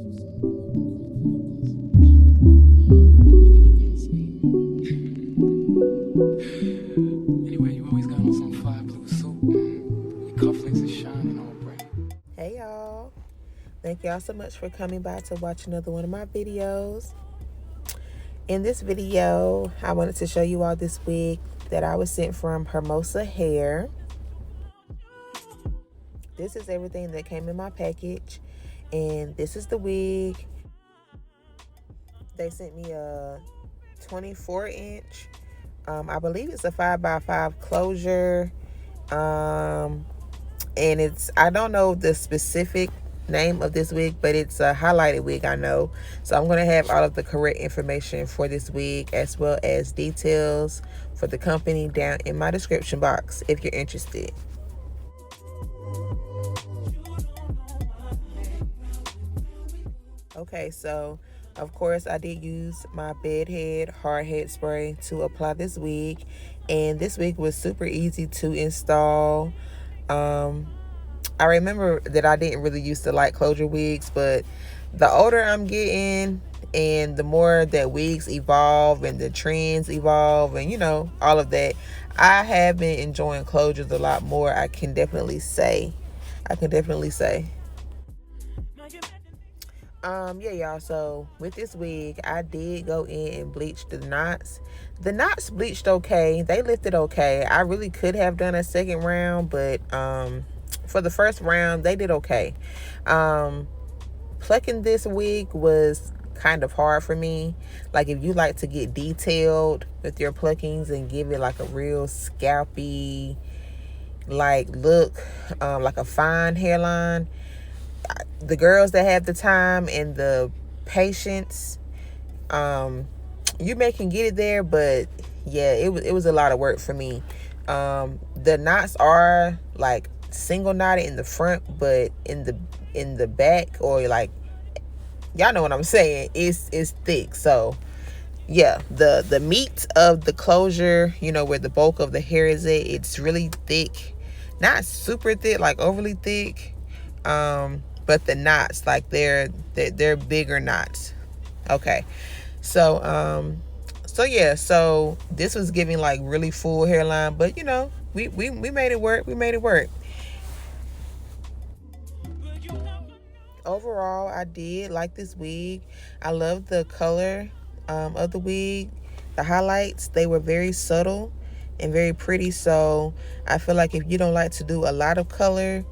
Anyway, you always got on some fly blue suit. Your cufflinks are shining all bright. Hey y'all, thank y'all so much for coming by to watch another one of my videos. In this video, I wanted to show you all this wig that I was sent from Hermosa Hair. This is everything that came in my package, and this is the wig. They sent me a 24-inch. I believe it's a 5x5 closure. And I don't know the specific name of this wig, but it's a highlighted wig, I know. So I'm going to have all of the correct information for this wig, as well as details for the company down in my description box if you're interested. Okay, so of course I did use my bed head hard head spray to apply this wig, and this wig was super easy to install. I remember that I didn't really used to like closure wigs, but the older I'm getting and the more that wigs evolve and the trends evolve and, you know, all of that, I have been enjoying closures a lot more. I can definitely say. Yeah, y'all, so with this wig, I did go in and bleach the knots. The knots bleached okay. They lifted okay. I really could have done a second round, but for the first round, they did okay. Plucking this wig was kind of hard for me. Like, if you like to get detailed with your pluckings and give it like a real scalpy like look, like a fine hairline, the girls that have the time and the patience, you can get it there. But yeah, it was a lot of work for me. The knots are like single knotted in the front, but in the back, or like, y'all know what I'm saying, it's thick. So yeah, the meat of the closure, you know, where the bulk of the hair is at, it's really thick. Not super thick, like overly thick, but the knots, like they're bigger knots. Okay, so yeah, so this was giving like really full hairline, but you know, we made it work. Overall, I did like this wig. I love the color of the wig. The highlights, they were very subtle and very pretty. So I feel like if you don't like to do a lot of color,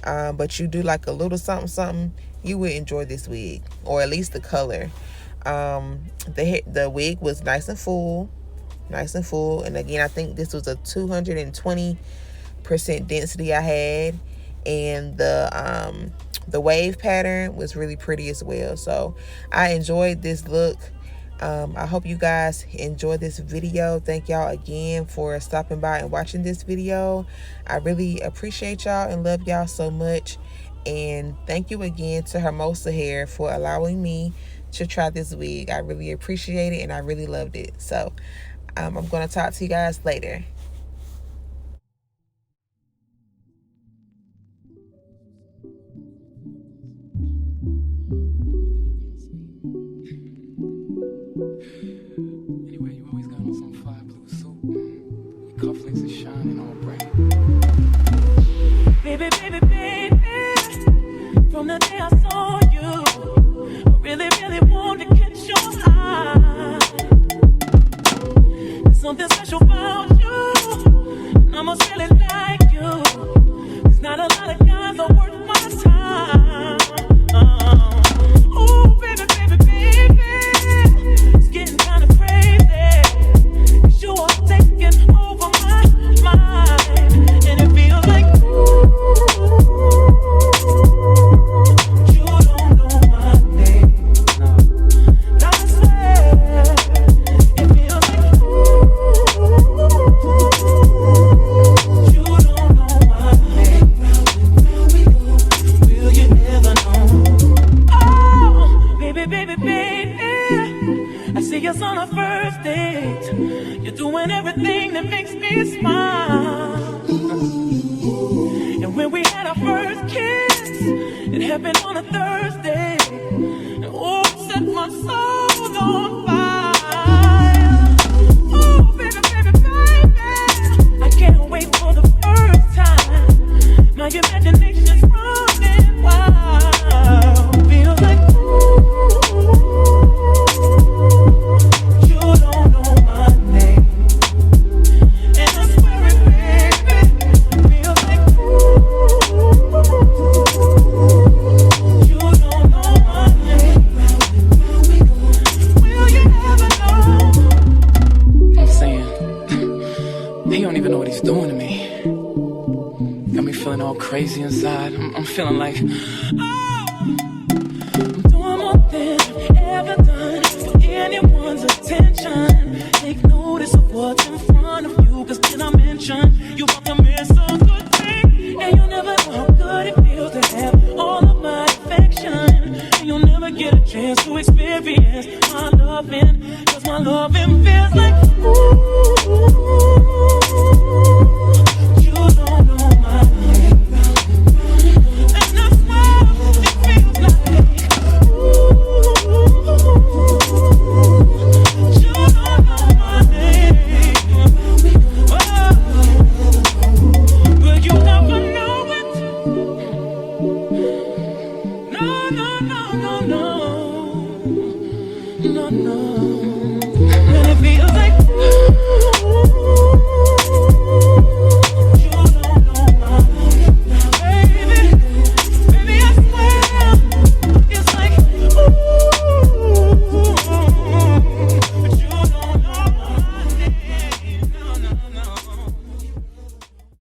but you do like a little something, you would enjoy this wig, or at least the color. The wig was nice and full, and again, I think this was a 220% density I had, and the wave pattern was really pretty as well. So I enjoyed this look. I hope you guys enjoyed this video. Thank y'all again for stopping by and watching this video. I really appreciate y'all and love y'all so much. And thank you again to Hermosa Hair for allowing me to try this wig. I really appreciate it, and I really loved it. So I'm going to talk to you guys later. Anyway, you always got on some fly blue suit. Your cufflinks are shining all bright. Baby, from the day I saw you, I really wanted to catch your eye. There's something special about you, and I must really like you. There's not a lot of guys that are worth my time. Oh, baby, it's getting kind of crazy. 'Cause you are taking over my mind. to me. Got me feeling all crazy inside. I'm feeling like, I'm doing more than I've ever done for anyone's attention. Take notice of what's in front of you, cause did I mention you